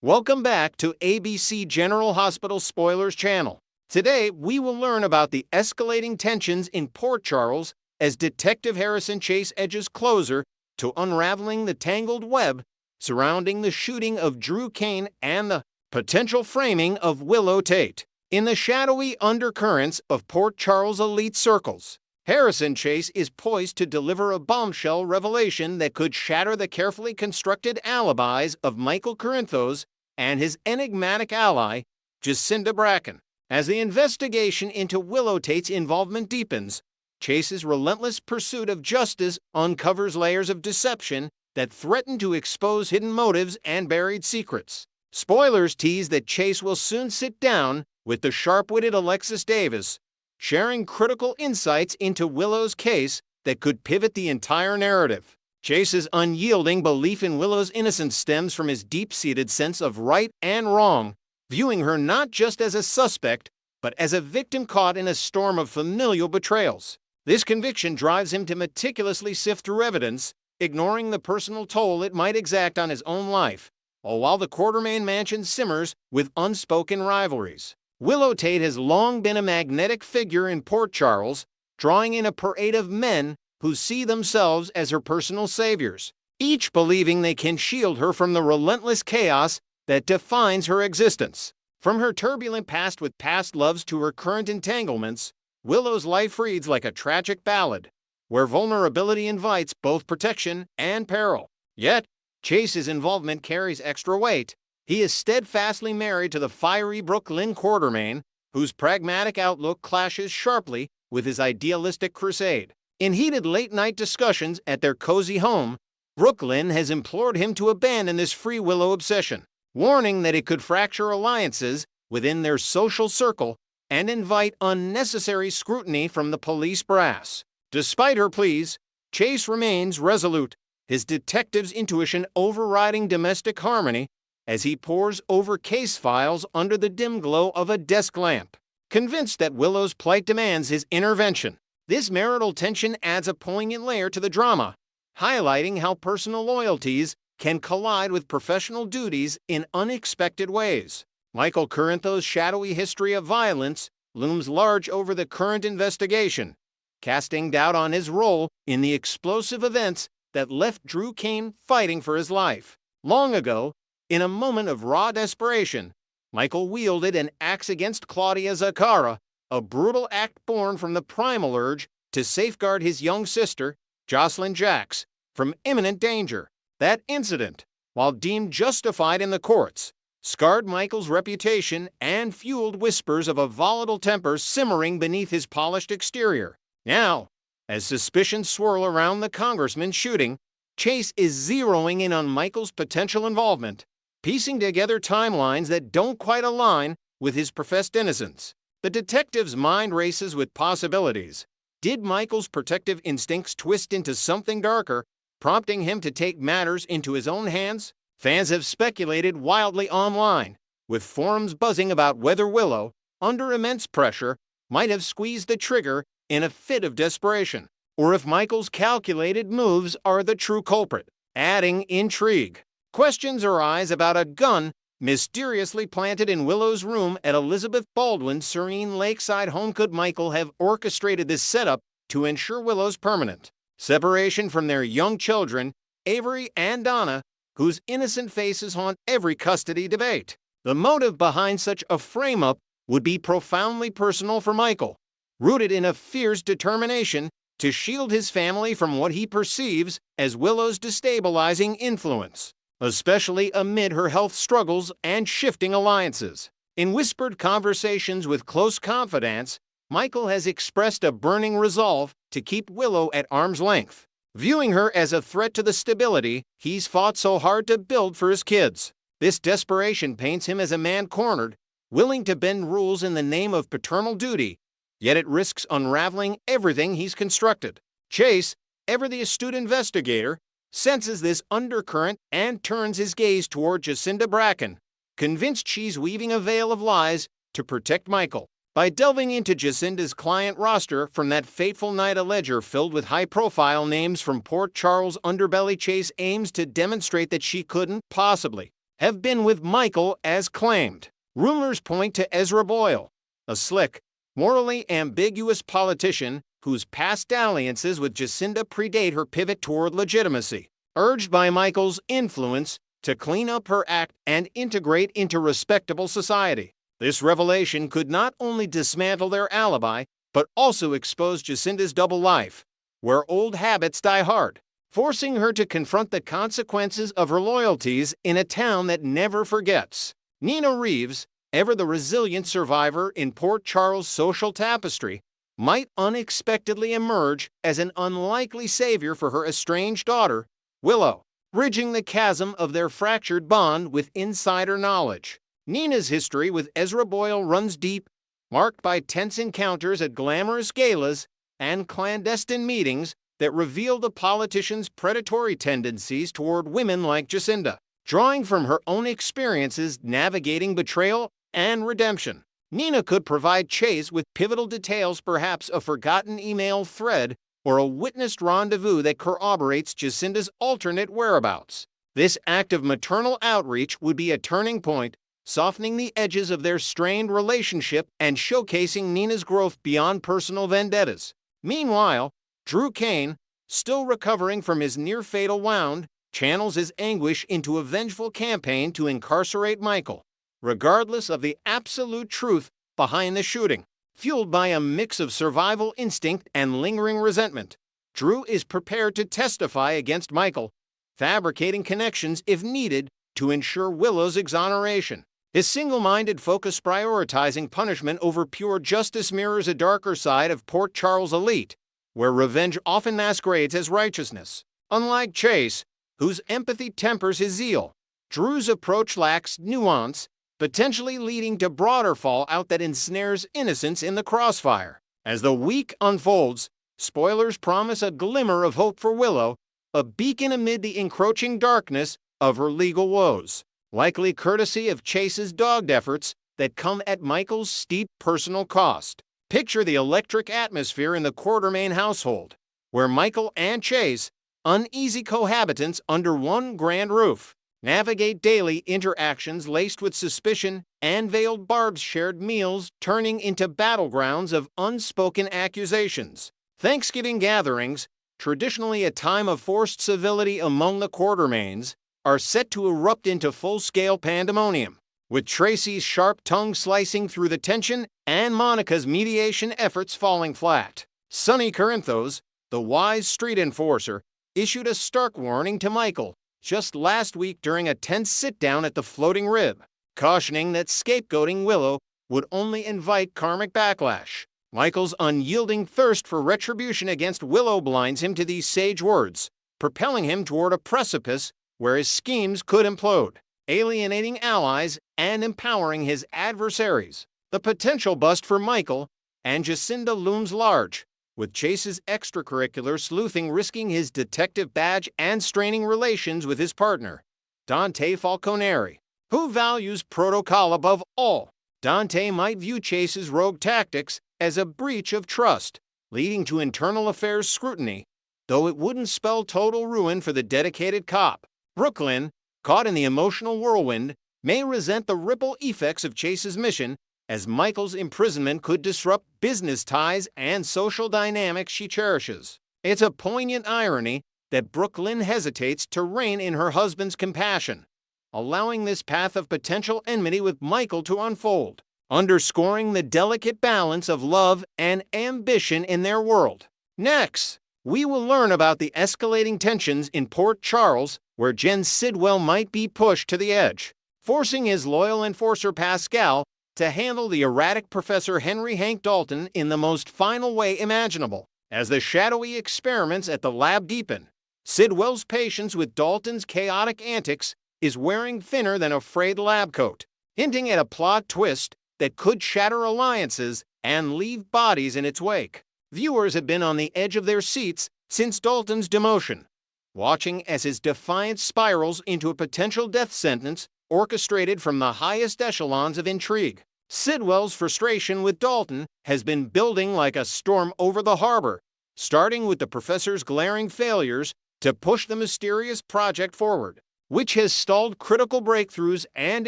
Welcome back to ABC General Hospital Spoilers Channel. Today, we will learn about the escalating tensions in Port Charles as Detective Harrison Chase edges closer to unraveling the tangled web surrounding the shooting of Drew Kane and the potential framing of Willow Tate. In the shadowy undercurrents of Port Charles' elite circles, Harrison Chase is poised to deliver a bombshell revelation that could shatter the carefully constructed alibis of Michael Corinthos and his enigmatic ally, Jacinda Bracken. As the investigation into Willow Tate's involvement deepens, Chase's relentless pursuit of justice uncovers layers of deception that threaten to expose hidden motives and buried secrets. Spoilers tease that Chase will soon sit down with the sharp-witted Alexis Davis, sharing critical insights into Willow's case that could pivot the entire narrative. Chase's unyielding belief in Willow's innocence stems from his deep-seated sense of right and wrong, viewing her not just as a suspect, but as a victim caught in a storm of familial betrayals. This conviction drives him to meticulously sift through evidence, ignoring the personal toll it might exact on his own life, all while the Quartermain mansion simmers with unspoken rivalries. Willow Tate has long been a magnetic figure in Port Charles, drawing in a parade of men who see themselves as her personal saviors, each believing they can shield her from the relentless chaos that defines her existence. From her turbulent past with past loves to her current entanglements, Willow's life reads like a tragic ballad, where vulnerability invites both protection and peril. Yet, Chase's involvement carries extra weight. He is steadfastly married to the fiery Brooklyn Quartermain, whose pragmatic outlook clashes sharply with his idealistic crusade. In heated late-night discussions at their cozy home, Brooklyn has implored him to abandon this Free Willow obsession, warning that it could fracture alliances within their social circle and invite unnecessary scrutiny from the police brass. Despite her pleas, Chase remains resolute, his detective's intuition overriding domestic harmony as he pores over case files under the dim glow of a desk lamp. Convinced that Willow's plight demands his intervention, this marital tension adds a poignant layer to the drama, highlighting how personal loyalties can collide with professional duties in unexpected ways. Michael Corinthos' shadowy history of violence looms large over the current investigation, casting doubt on his role in the explosive events that left Drew Kane fighting for his life. Long ago, in a moment of raw desperation, Michael wielded an axe against Claudia Zaccara, a brutal act born from the primal urge to safeguard his young sister, Jocelyn Jax, from imminent danger. That incident, while deemed justified in the courts, scarred Michael's reputation and fueled whispers of a volatile temper simmering beneath his polished exterior. Now, as suspicions swirl around the congressman's shooting, Chase is zeroing in on Michael's potential involvement, piecing together timelines that don't quite align with his professed innocence. The detective's mind races with possibilities. Did Michael's protective instincts twist into something darker, prompting him to take matters into his own hands? Fans have speculated wildly online, with forums buzzing about whether Willow, under immense pressure, might have squeezed the trigger in a fit of desperation, or if Michael's calculated moves are the true culprit, adding intrigue. Questions arise about a gun mysteriously planted in Willow's room at Elizabeth Baldwin's serene lakeside home. Could Michael have orchestrated this setup to ensure Willow's permanent separation from their young children, Avery and Donna, whose innocent faces haunt every custody debate? The motive behind such a frame-up would be profoundly personal for Michael, rooted in a fierce determination to shield his family from what he perceives as Willow's destabilizing influence, especially amid her health struggles and shifting alliances. In whispered conversations with close confidants, Michael has expressed a burning resolve to keep Willow at arm's length, viewing her as a threat to the stability he's fought so hard to build for his kids. This desperation paints him as a man cornered, willing to bend rules in the name of paternal duty, yet it risks unraveling everything he's constructed. Chase, ever the astute investigator, senses this undercurrent and turns his gaze toward Jacinda Bracken, convinced she's weaving a veil of lies to protect Michael. By delving into Jacinda's client roster from that fateful night, a ledger filled with high-profile names from Port Charles' underbelly, Chase aims to demonstrate that she couldn't possibly have been with Michael as claimed. Rumors point to Ezra Boyle, a slick, morally ambiguous politician whose past dalliances with Jacinda predate her pivot toward legitimacy. Urged by Michael's influence to clean up her act and integrate into respectable society. This revelation could not only dismantle their alibi, but also expose Jacinda's double life, where old habits die hard, forcing her to confront the consequences of her loyalties in a town that never forgets. Nina Reeves, ever the resilient survivor in Port Charles' social tapestry, might unexpectedly emerge as an unlikely savior for her estranged daughter, Willow, bridging the chasm of their fractured bond with insider knowledge. Nina's history with Ezra Boyle runs deep, marked by tense encounters at glamorous galas and clandestine meetings that reveal the politician's predatory tendencies toward women like Jacinda. Drawing from her own experiences navigating betrayal and redemption, Nina could provide Chase with pivotal details, perhaps a forgotten email thread or a witnessed rendezvous that corroborates Jacinda's alternate whereabouts. This act of maternal outreach would be a turning point, softening the edges of their strained relationship and showcasing Nina's growth beyond personal vendettas. Meanwhile, Drew Kane, still recovering from his near-fatal wound, channels his anguish into a vengeful campaign to incarcerate Michael, regardless of the absolute truth behind the shooting. Fueled by a mix of survival instinct and lingering resentment, Drew is prepared to testify against Michael, fabricating connections if needed to ensure Willow's exoneration. His single-minded focus prioritizing punishment over pure justice mirrors a darker side of Port Charles' elite, where revenge often masquerades as righteousness. Unlike Chase, whose empathy tempers his zeal, Drew's approach lacks nuance, potentially leading to broader fallout that ensnares innocence in the crossfire. As the week unfolds, spoilers promise a glimmer of hope for Willow, a beacon amid the encroaching darkness of her legal woes, likely courtesy of Chase's dogged efforts that come at Michael's steep personal cost. Picture the electric atmosphere in the Quartermain household, where Michael and Chase, uneasy cohabitants under one grand roof, navigate daily interactions laced with suspicion and veiled barbs, shared meals turning into battlegrounds of unspoken accusations. Thanksgiving gatherings, traditionally a time of forced civility among the Quartermains, are set to erupt into full-scale pandemonium, with Tracy's sharp tongue slicing through the tension and Monica's mediation efforts falling flat. Sonny Corinthos, the wise street enforcer, issued a stark warning to Michael just last week during a tense sit-down at the Floating Rib, cautioning that scapegoating Willow would only invite karmic backlash. Michael's unyielding thirst for retribution against Willow blinds him to these sage words, propelling him toward a precipice where his schemes could implode, alienating allies and empowering his adversaries. The potential bust for Michael and Jacinda looms large, with Chase's extracurricular sleuthing risking his detective badge and straining relations with his partner, Dante Falconeri, who values protocol above all. Dante might view Chase's rogue tactics as a breach of trust, leading to internal affairs scrutiny, though it wouldn't spell total ruin for the dedicated cop. Brooklyn, caught in the emotional whirlwind, may resent the ripple effects of Chase's mission, as Michael's imprisonment could disrupt business ties and social dynamics she cherishes. It's a poignant irony that Brooklyn hesitates to rein in her husband's compassion, allowing this path of potential enmity with Michael to unfold, underscoring the delicate balance of love and ambition in their world. Next, we will learn about the escalating tensions in Port Charles, where Jen Sidwell might be pushed to the edge, forcing his loyal enforcer Pascal to handle the erratic Professor Henry Hank Dalton in the most final way imaginable. As the shadowy experiments at the lab deepen, Sidwell's patience with Dalton's chaotic antics is wearing thinner than a frayed lab coat, hinting at a plot twist that could shatter alliances and leave bodies in its wake. Viewers have been on the edge of their seats since Dalton's demotion, watching as his defiance spirals into a potential death sentence orchestrated from the highest echelons of intrigue. Sidwell's frustration with Dalton has been building like a storm over the harbor, starting with the professor's glaring failures to push the mysterious project forward. which has stalled critical breakthroughs and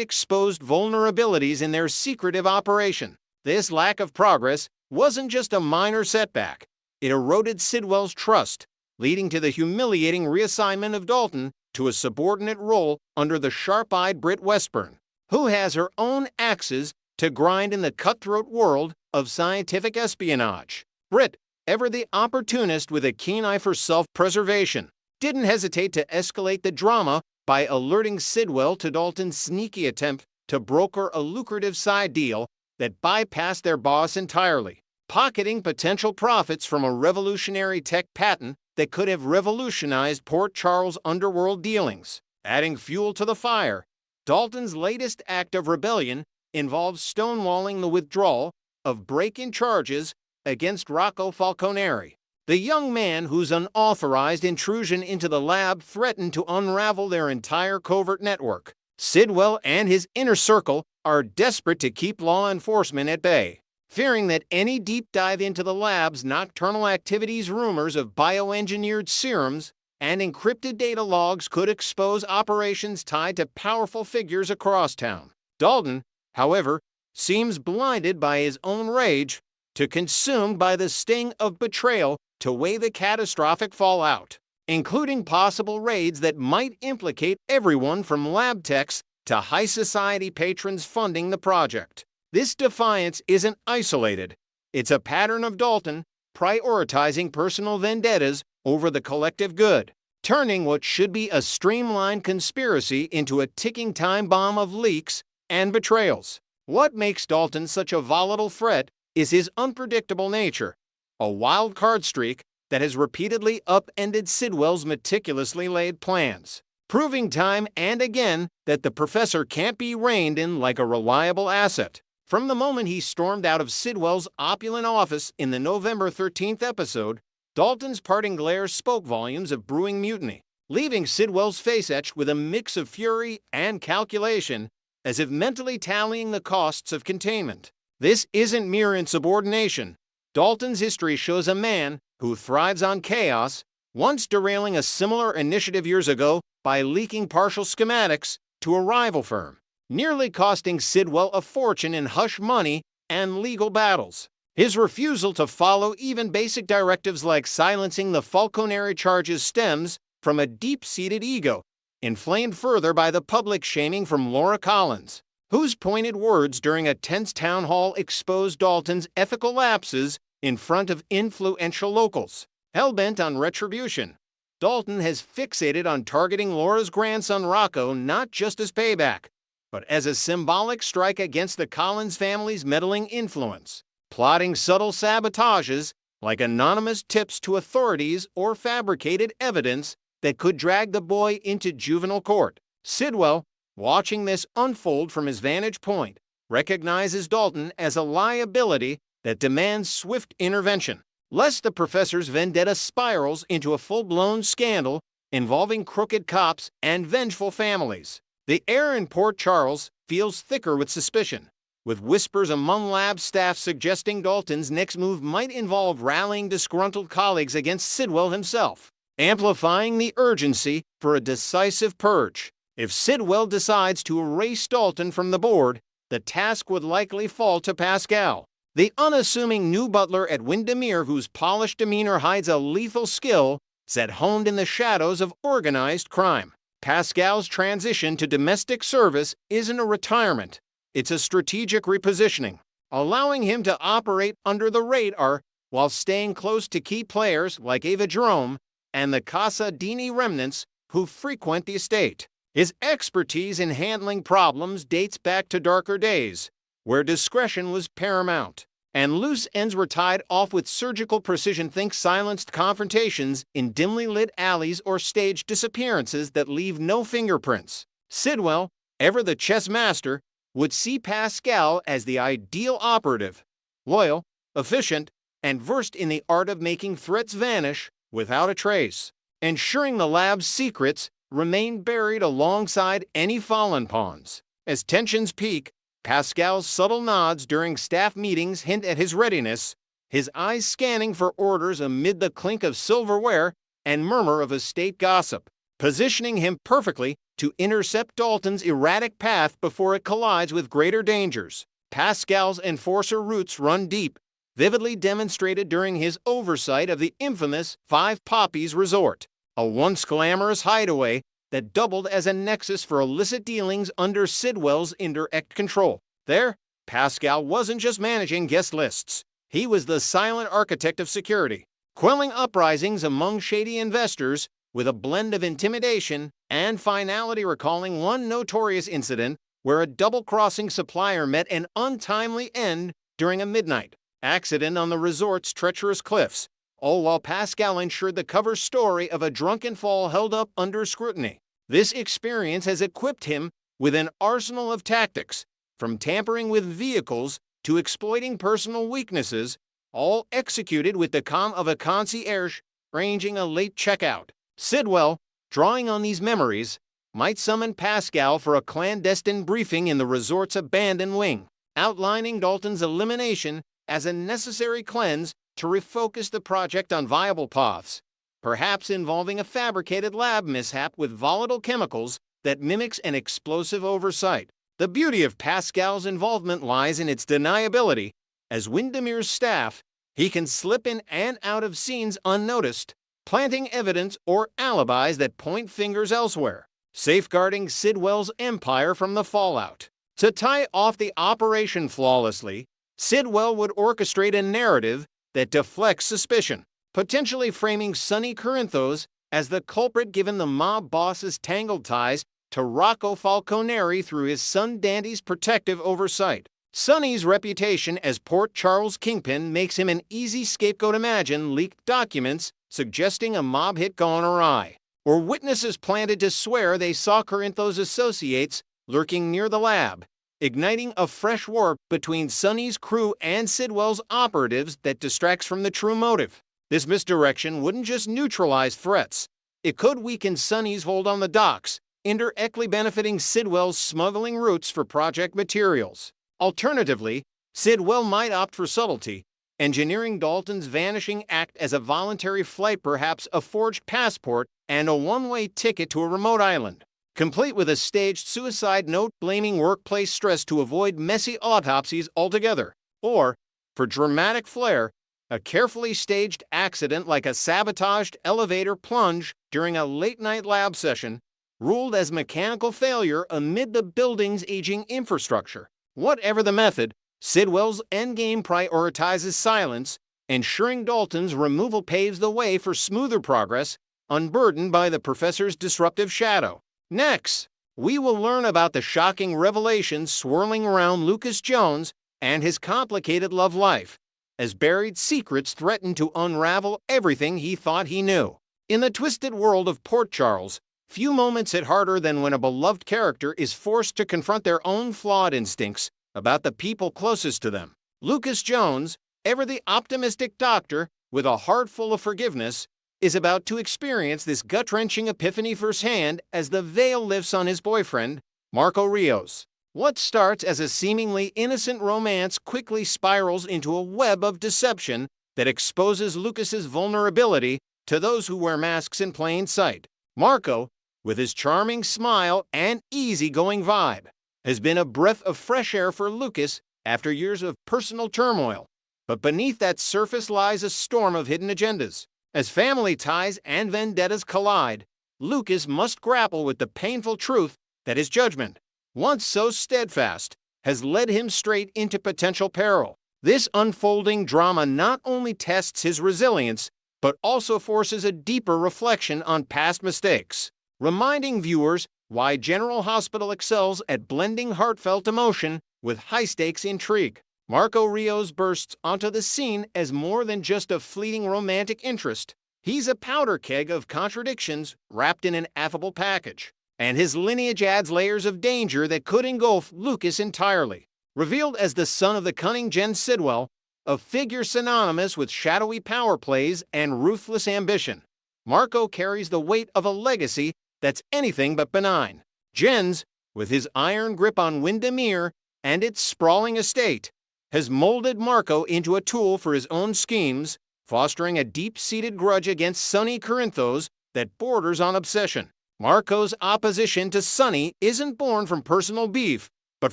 exposed vulnerabilities in their secretive operation. This lack of progress wasn't just a minor setback. It eroded Sidwell's trust, leading to the humiliating reassignment of Dalton to a subordinate role under the sharp-eyed Britt Westburn, who has her own axes to grind in the cutthroat world of scientific espionage. Britt, ever the opportunist with a keen eye for self-preservation, didn't hesitate to escalate the drama by alerting Sidwell to Dalton's sneaky attempt to broker a lucrative side deal that bypassed their boss entirely, pocketing potential profits from a revolutionary tech patent that could have revolutionized Port Charles' underworld dealings. Adding fuel to the fire, Dalton's latest act of rebellion involves stonewalling the withdrawal of break-in charges against Rocco Falconeri, the young man whose unauthorized intrusion into the lab threatened to unravel their entire covert network. Sidwell and his inner circle are desperate to keep law enforcement at bay, fearing that any deep dive into the lab's nocturnal activities, rumors of bioengineered serums, and encrypted data logs could expose operations tied to powerful figures across town. Dalton, however, seems blinded by his own rage, too consumed by the sting of betrayal to weigh the catastrophic fallout, including possible raids that might implicate everyone from lab techs to high society patrons funding the project. This defiance isn't isolated. It's a pattern of Dalton prioritizing personal vendettas over the collective good, turning what should be a streamlined conspiracy into a ticking time bomb of leaks and betrayals. What makes Dalton such a volatile threat is his unpredictable nature, a wild card streak that has repeatedly upended Sidwell's meticulously laid plans, proving time and again that the professor can't be reined in like a reliable asset. From the moment he stormed out of Sidwell's opulent office in the November 13th episode, Dalton's parting glare spoke volumes of brewing mutiny, leaving Sidwell's face etched with a mix of fury and calculation, as if mentally tallying the costs of containment. This isn't mere insubordination. Dalton's history shows a man who thrives on chaos, once derailing a similar initiative years ago by leaking partial schematics to a rival firm, nearly costing Sidwell a fortune in hush money and legal battles. His refusal to follow even basic directives like silencing the Falconeri charges stems from a deep-seated ego, inflamed further by the public shaming from Laura Collins, whose pointed words during a tense town hall exposed Dalton's ethical lapses in front of influential locals. Hell-bent on retribution, Dalton has fixated on targeting Laura's grandson Rocco not just as payback, but as a symbolic strike against the Collins family's meddling influence, plotting subtle sabotages like anonymous tips to authorities or fabricated evidence that could drag the boy into juvenile court. Sidwell, watching this unfold from his vantage point, recognizes Dalton as a liability that demands swift intervention, lest the professor's vendetta spirals into a full-blown scandal involving crooked cops and vengeful families. The air in Port Charles feels thicker with suspicion, with whispers among lab staff suggesting Dalton's next move might involve rallying disgruntled colleagues against Sidwell himself, amplifying the urgency for a decisive purge. If Sidwell decides to erase Dalton from the board, the task would likely fall to Pascal, the unassuming new butler at Windermere whose polished demeanor hides a lethal skill set honed in the shadows of organized crime. Pascal's transition to domestic service isn't a retirement, it's a strategic repositioning, allowing him to operate under the radar while staying close to key players like Ava Jerome and the Casa Dini remnants who frequent the estate. His expertise in handling problems dates back to darker days, where discretion was paramount, and loose ends were tied off with surgical precision. Think silenced confrontations in dimly lit alleys or staged disappearances that leave no fingerprints. Sidwell, ever the chess master, would see Pascal as the ideal operative, loyal, efficient, and versed in the art of making threats vanish without a trace, ensuring the lab's secrets remain buried alongside any fallen pawns. As tensions peak, Pascal's subtle nods during staff meetings hint at his readiness, his eyes scanning for orders amid the clink of silverware and murmur of estate gossip, positioning him perfectly to intercept Dalton's erratic path before it collides with greater dangers. Pascal's enforcer roots run deep, vividly demonstrated during his oversight of the infamous Five Poppies Resort, a once glamorous hideaway that doubled as a nexus for illicit dealings under Sidwell's indirect control. There, Pascal wasn't just managing guest lists. He was the silent architect of security, quelling uprisings among shady investors with a blend of intimidation and finality, recalling one notorious incident where a double-crossing supplier met an untimely end during a midnight accident on the resort's treacherous cliffs, all while Pascal ensured the cover story of a drunken fall held up under scrutiny. This experience has equipped him with an arsenal of tactics, from tampering with vehicles to exploiting personal weaknesses, all executed with the calm of a concierge arranging a late checkout. Sidwell, drawing on these memories, might summon Pascal for a clandestine briefing in the resort's abandoned wing, outlining Dalton's elimination as a necessary cleanse to refocus the project on viable paths, perhaps involving a fabricated lab mishap with volatile chemicals that mimics an explosive oversight. The beauty of Pascal's involvement lies in its deniability. As Windermere's staff, he can slip in and out of scenes unnoticed, planting evidence or alibis that point fingers elsewhere, safeguarding Sidwell's empire from the fallout. To tie off the operation flawlessly, Sidwell would orchestrate a narrative that deflects suspicion, potentially framing Sonny Corinthos as the culprit given the mob boss's tangled ties to Rocco Falconeri through his son Dandy's protective oversight. Sonny's reputation as Port Charles kingpin makes him an easy scapegoat. Imagine leaked documents suggesting a mob hit gone awry, or witnesses planted to swear they saw Corinthos' associates lurking near the lab, igniting a fresh war between Sonny's crew and Sidwell's operatives that distracts from the true motive. This misdirection wouldn't just neutralize threats, it could weaken Sonny's hold on the docks, indirectly benefiting Sidwell's smuggling routes for project materials. Alternatively, Sidwell might opt for subtlety, engineering Dalton's vanishing act as a voluntary flight, perhaps a forged passport and a one-way ticket to a remote island, complete with a staged suicide note blaming workplace stress to avoid messy autopsies altogether. Or, for dramatic flair, a carefully staged accident like a sabotaged elevator plunge during a late-night lab session, ruled as mechanical failure amid the building's aging infrastructure. Whatever the method, Sidwell's endgame prioritizes silence, ensuring Dalton's removal paves the way for smoother progress, unburdened by the professor's disruptive shadow. Next, we will learn about the shocking revelations swirling around Lucas Jones and his complicated love life, as buried secrets threaten to unravel everything he thought he knew. In the twisted world of Port Charles, few moments hit harder than when a beloved character is forced to confront their own flawed instincts about the people closest to them. Lucas Jones, ever the optimistic doctor with a heart full of forgiveness, is about to experience this gut-wrenching epiphany firsthand as the veil lifts on his boyfriend, Marco Rios. What starts as a seemingly innocent romance quickly spirals into a web of deception that exposes Lucas's vulnerability to those who wear masks in plain sight. Marco, with his charming smile and easygoing vibe, has been a breath of fresh air for Lucas after years of personal turmoil. But beneath that surface lies a storm of hidden agendas. As family ties and vendettas collide, Lucas must grapple with the painful truth that his judgment, once so steadfast, has led him straight into potential peril. This unfolding drama not only tests his resilience, but also forces a deeper reflection on past mistakes, reminding viewers why General Hospital excels at blending heartfelt emotion with high-stakes intrigue. Marco Rios bursts onto the scene as more than just a fleeting romantic interest. He's a powder keg of contradictions wrapped in an affable package, and his lineage adds layers of danger that could engulf Lucas entirely. Revealed as the son of the cunning Jen Sidwell, a figure synonymous with shadowy power plays and ruthless ambition, Marco carries the weight of a legacy that's anything but benign. Jens, with his iron grip on Windermere and its sprawling estate, has molded Marco into a tool for his own schemes, fostering a deep-seated grudge against Sonny Corinthos that borders on obsession. Marco's opposition to Sonny isn't born from personal beef, but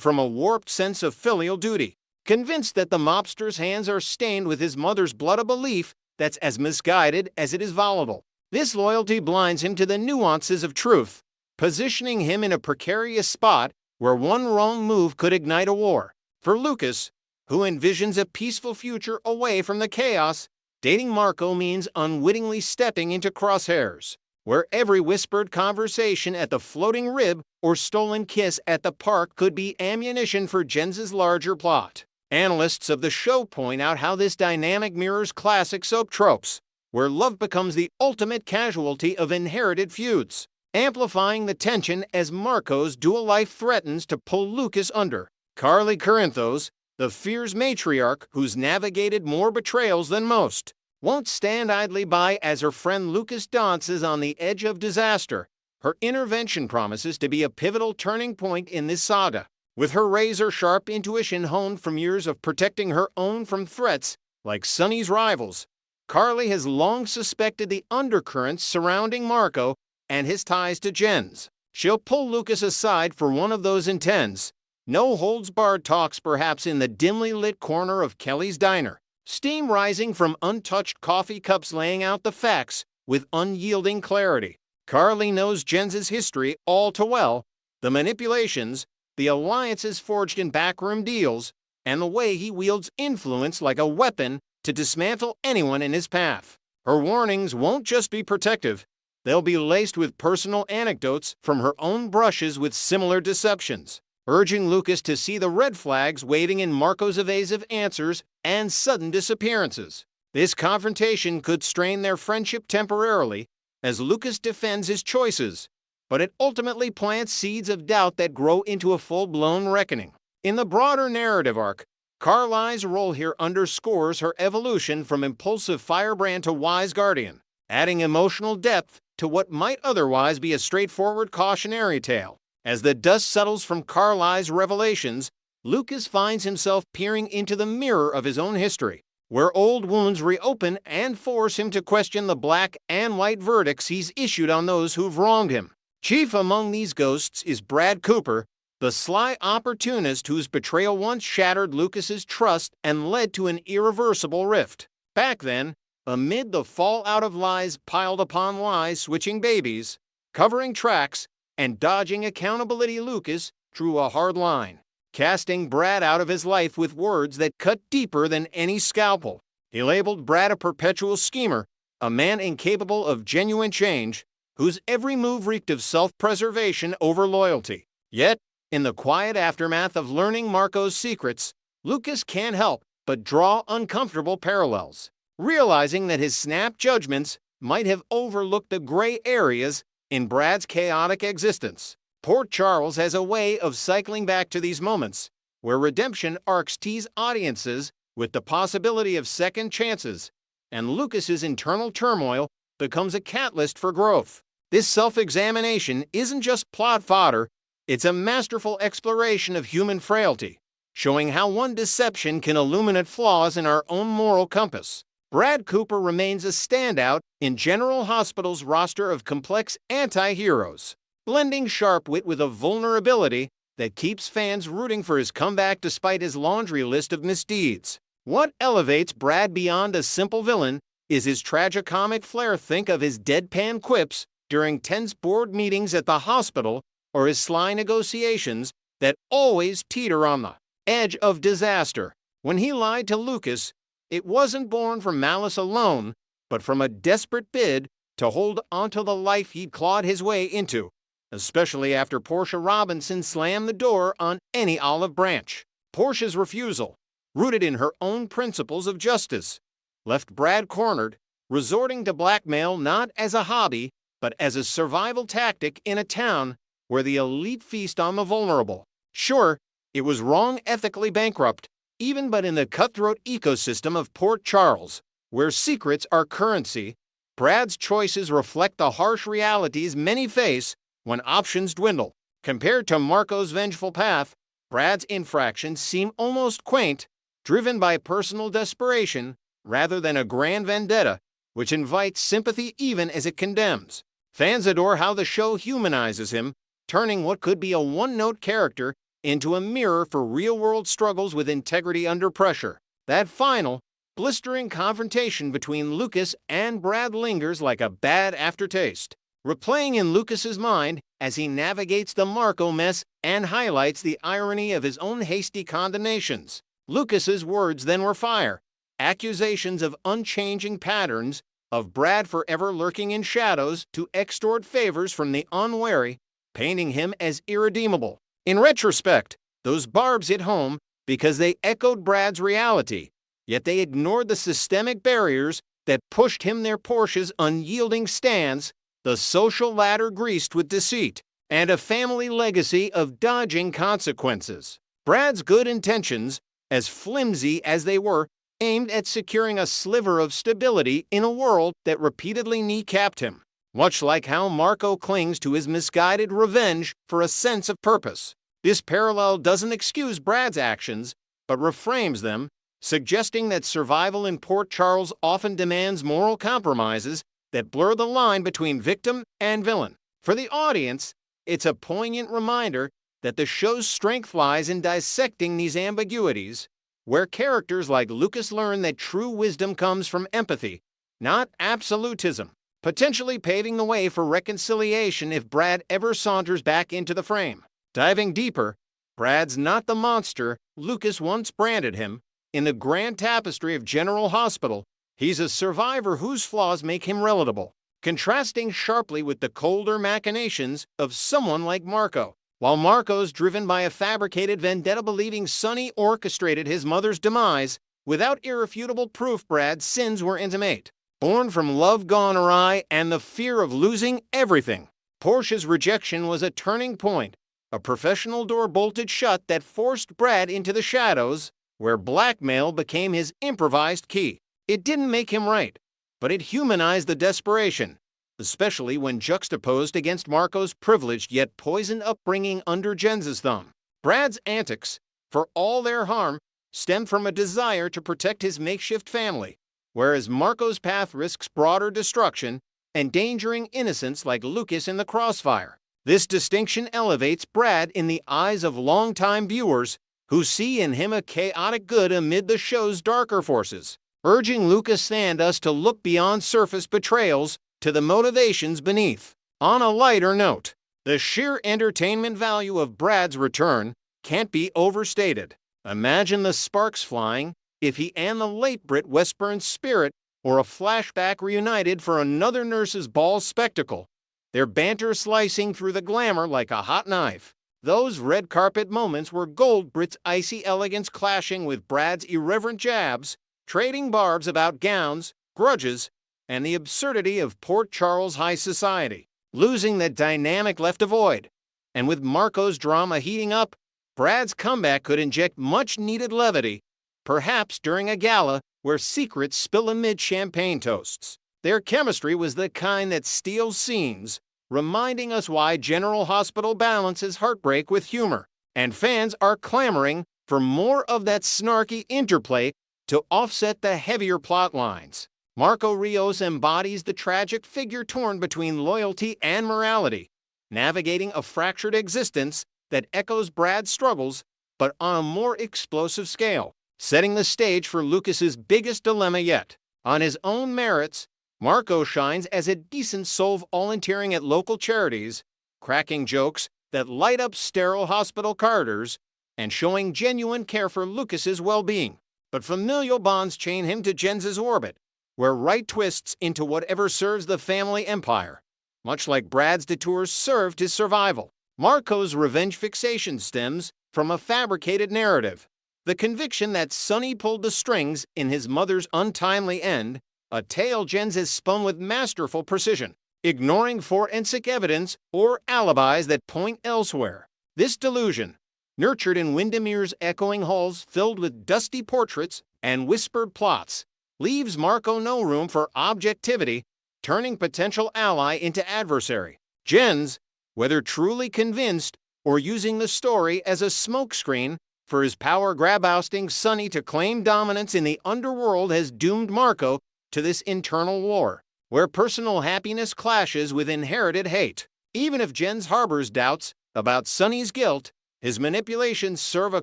from a warped sense of filial duty. Convinced that the mobster's hands are stained with his mother's blood, a belief that's as misguided as it is volatile. This loyalty blinds him to the nuances of truth, positioning him in a precarious spot where one wrong move could ignite a war. For Lucas, who envisions a peaceful future away from the chaos, dating Marco means unwittingly stepping into crosshairs, where every whispered conversation at the floating rib or stolen kiss at the park could be ammunition for Jens's larger plot. Analysts of the show point out how this dynamic mirrors classic soap tropes, where love becomes the ultimate casualty of inherited feuds, amplifying the tension as Marco's dual life threatens to pull Lucas under. Carly Corinthos, the fierce matriarch who's navigated more betrayals than most, won't stand idly by as her friend Lucas dances on the edge of disaster. Her intervention promises to be a pivotal turning point in this saga. With her razor-sharp intuition honed from years of protecting her own from threats like Sonny's rivals, Carly has long suspected the undercurrents surrounding Marco and his ties to Jens. She'll pull Lucas aside for one of those intense, no-holds-barred talks, perhaps in the dimly lit corner of Kelly's diner, steam rising from untouched coffee cups laying out the facts with unyielding clarity. Carly knows Jens's history all too well, the manipulations, the alliances forged in backroom deals, and the way he wields influence like a weapon to dismantle anyone in his path. Her warnings won't just be protective, they'll be laced with personal anecdotes from her own brushes with similar deceptions, urging Lucas to see the red flags waving in Marco's evasive answers and sudden disappearances. This confrontation could strain their friendship temporarily as Lucas defends his choices, but it ultimately plants seeds of doubt that grow into a full-blown reckoning. In the broader narrative arc, Carly's role here underscores her evolution from impulsive firebrand to wise guardian, adding emotional depth to what might otherwise be a straightforward cautionary tale. As the dust settles from Carly's revelations, Lucas finds himself peering into the mirror of his own history, where old wounds reopen and force him to question the black and white verdicts he's issued on those who've wronged him. Chief among these ghosts is Brad Cooper, the sly opportunist whose betrayal once shattered Lucas's trust and led to an irreversible rift. Back then, amid the fallout of lies piled upon lies, switching babies, covering tracks, and dodging accountability, Lucas drew a hard line, casting Brad out of his life with words that cut deeper than any scalpel. He labeled Brad a perpetual schemer, a man incapable of genuine change, whose every move reeked of self-preservation over loyalty. Yet, in the quiet aftermath of learning Marco's secrets, Lucas can't help but draw uncomfortable parallels, realizing that his snap judgments might have overlooked the gray areas in Brad's chaotic existence. Port Charles has a way of cycling back to these moments, where redemption arcs tease audiences with the possibility of second chances, and Lucas's internal turmoil becomes a catalyst for growth. This self-examination isn't just plot fodder, it's a masterful exploration of human frailty, showing how one deception can illuminate flaws in our own moral compass. Brad Cooper remains a standout in General Hospital's roster of complex anti-heroes, blending sharp wit with a vulnerability that keeps fans rooting for his comeback despite his laundry list of misdeeds. What elevates Brad beyond a simple villain is his tragicomic flair. Think of his deadpan quips during tense board meetings at the hospital, or his sly negotiations that always teeter on the edge of disaster. When he lied to Lucas, it wasn't born from malice alone, but from a desperate bid to hold onto the life he'd clawed his way into, especially after Portia Robinson slammed the door on any olive branch. Portia's refusal, rooted in her own principles of justice, left Brad cornered, resorting to blackmail not as a hobby, but as a survival tactic in a town where the elite feast on the vulnerable. Sure, it was wrong, ethically bankrupt, even, but in the cutthroat ecosystem of Port Charles, where secrets are currency, Brad's choices reflect the harsh realities many face when options dwindle. Compared to Marco's vengeful path, Brad's infractions seem almost quaint, driven by personal desperation rather than a grand vendetta, which invites sympathy even as it condemns. Fans adore how the show humanizes him, turning what could be a one-note character into a mirror for real-world struggles with integrity under pressure. That final, blistering confrontation between Lucas and Brad lingers like a bad aftertaste, replaying in Lucas's mind as he navigates the Marco mess and highlights the irony of his own hasty condemnations. Lucas's words then were fire, accusations of unchanging patterns, of Brad forever lurking in shadows to extort favors from the unwary, painting him as irredeemable. In retrospect, those barbs hit home because they echoed Brad's reality, yet they ignored the systemic barriers that pushed him their Porsche's unyielding stance, the social ladder greased with deceit, and a family legacy of dodging consequences. Brad's good intentions, as flimsy as they were, aimed at securing a sliver of stability in a world that repeatedly kneecapped him, much like how Marco clings to his misguided revenge for a sense of purpose. This parallel doesn't excuse Brad's actions, but reframes them, suggesting that survival in Port Charles often demands moral compromises that blur the line between victim and villain. For the audience, it's a poignant reminder that the show's strength lies in dissecting these ambiguities, where characters like Lucas learn that true wisdom comes from empathy, not absolutism, potentially paving the way for reconciliation if Brad ever saunters back into the frame. Diving deeper, Brad's not the monster Lucas once branded him. In the grand tapestry of General Hospital, he's a survivor whose flaws make him relatable, contrasting sharply with the colder machinations of someone like Marco. While Marco's driven by a fabricated vendetta believing Sonny orchestrated his mother's demise, without irrefutable proof Brad's sins were intimate, born from love gone awry and the fear of losing everything. Porsche's rejection was a turning point, a professional door bolted shut that forced Brad into the shadows, where blackmail became his improvised key. It didn't make him right, but it humanized the desperation, especially when juxtaposed against Marco's privileged yet poisoned upbringing under Jens's thumb. Brad's antics, for all their harm, stemmed from a desire to protect his makeshift family, whereas Marco's path risks broader destruction, endangering innocents like Lucas in the crossfire. This distinction elevates Brad in the eyes of longtime viewers who see in him a chaotic good amid the show's darker forces, urging Lucas and us to look beyond surface betrayals to the motivations beneath. On a lighter note, the sheer entertainment value of Brad's return can't be overstated. Imagine the sparks flying if he and the late Brit Westburn's spirit or a flashback reunited for another nurse's ball spectacle, their banter slicing through the glamour like a hot knife. Those red carpet moments were gold, Brit's icy elegance clashing with Brad's irreverent jabs, trading barbs about gowns, grudges, and the absurdity of Port Charles high society. Losing that dynamic left a void, and with Marco's drama heating up, Brad's comeback could inject much-needed levity, perhaps during a gala where secrets spill amid champagne toasts. Their chemistry was the kind that steals scenes, reminding us why General Hospital balances heartbreak with humor, and fans are clamoring for more of that snarky interplay to offset the heavier plot lines. Marco Rios embodies the tragic figure torn between loyalty and morality, navigating a fractured existence that echoes Brad's struggles, but on a more explosive scale, setting the stage for Lucas's biggest dilemma yet. On his own merits, Marco shines as a decent soul volunteering at local charities, cracking jokes that light up sterile hospital corridors, and showing genuine care for Lucas's well-being. But familial bonds chain him to Jens's orbit, where right twists into whatever serves the family empire, much like Brad's detours served his survival. Marco's revenge fixation stems from a fabricated narrative, the conviction that Sonny pulled the strings in his mother's untimely end, a tale Jens has spun with masterful precision, ignoring forensic evidence or alibis that point elsewhere. This delusion, nurtured in Windermere's echoing halls filled with dusty portraits and whispered plots, leaves Marco no room for objectivity, turning potential ally into adversary. Jens, whether truly convinced or using the story as a smokescreen for his power grab, ousting Sonny to claim dominance in the underworld, has doomed Marco to this internal war. where personal happiness clashes with inherited hate. Even if Jens harbors doubts about Sonny's guilt, his manipulations serve a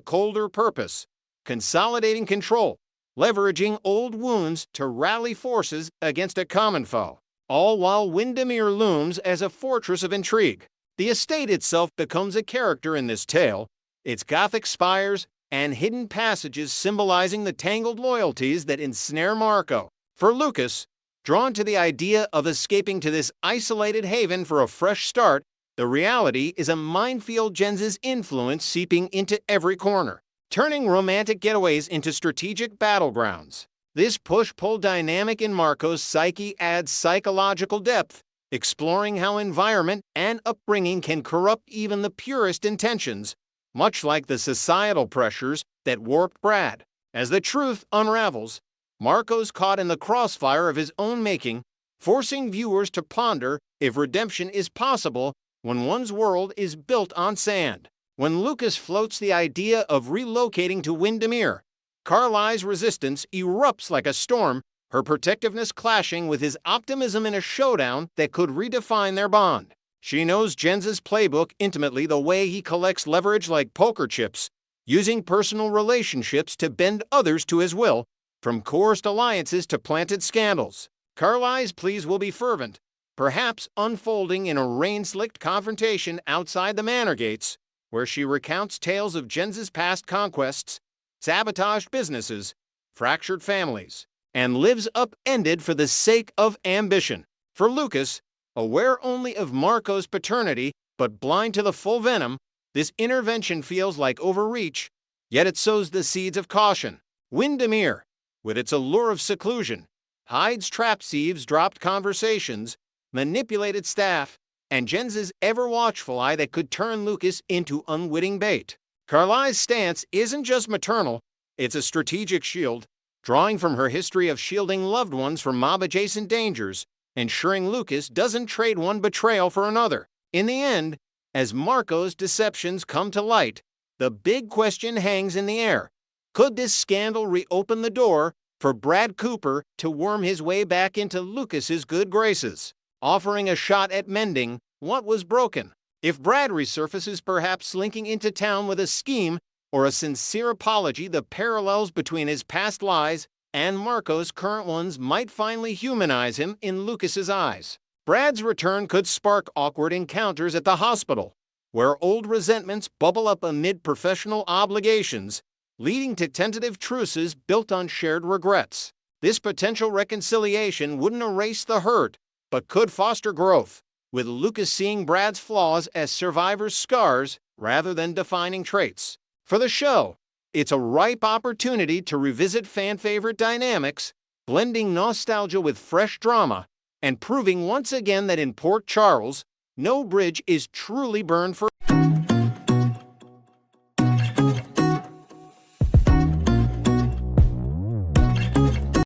colder purpose: consolidating control, leveraging old wounds to rally forces against a common foe, all while Windermere looms as a fortress of intrigue. The estate itself becomes a character in this tale, its Gothic spires and hidden passages symbolizing the tangled loyalties that ensnare Marco. For Lucas, drawn to the idea of escaping to this isolated haven for a fresh start, the reality is a minefield: Jens's influence seeping into every corner, turning romantic getaways into strategic battlegrounds. This push-pull dynamic in Marco's psyche adds psychological depth, exploring how environment and upbringing can corrupt even the purest intentions, much like the societal pressures that warped Brad. As the truth unravels, Marco's caught in the crossfire of his own making, forcing viewers to ponder if redemption is possible when one's world is built on sand. When Lucas floats the idea of relocating to Windermere, Carlyle's resistance erupts like a storm, her protectiveness clashing with his optimism in a showdown that could redefine their bond. She knows Jens's playbook intimately, the way he collects leverage like poker chips, using personal relationships to bend others to his will, from coerced alliances to planted scandals. Carlyle's pleas will be fervent, perhaps unfolding in a rain-slicked confrontation outside the manor gates, where she recounts tales of Jens's past conquests, sabotaged businesses, fractured families, and lives upended for the sake of ambition. For Lucas, aware only of Marco's paternity but blind to the full venom, this intervention feels like overreach, yet it sows the seeds of caution. Windermere, with its allure of seclusion, hides traps, eavesdropped conversations, manipulated staff, and Jens's ever-watchful eye that could turn Lucas into unwitting bait. Carlyle's stance isn't just maternal, it's a strategic shield, drawing from her history of shielding loved ones from mob-adjacent dangers, ensuring Lucas doesn't trade one betrayal for another. In the end, as Marco's deceptions come to light, the big question hangs in the air. Could this scandal reopen the door for Brad Cooper to worm his way back into Lucas's good graces, offering a shot at mending what was broken? If Brad resurfaces, perhaps slinking into town with a scheme or a sincere apology, the parallels between his past lies and Marco's current ones might finally humanize him in Lucas's eyes. Brad's return could spark awkward encounters at the hospital, where old resentments bubble up amid professional obligations, leading to tentative truces built on shared regrets. This potential reconciliation wouldn't erase the hurt, but could foster growth, with Lucas seeing Brad's flaws as survivors' scars rather than defining traits. For the show, it's a ripe opportunity to revisit fan-favorite dynamics, blending nostalgia with fresh drama, and proving once again that in Port Charles, no bridge is truly burned for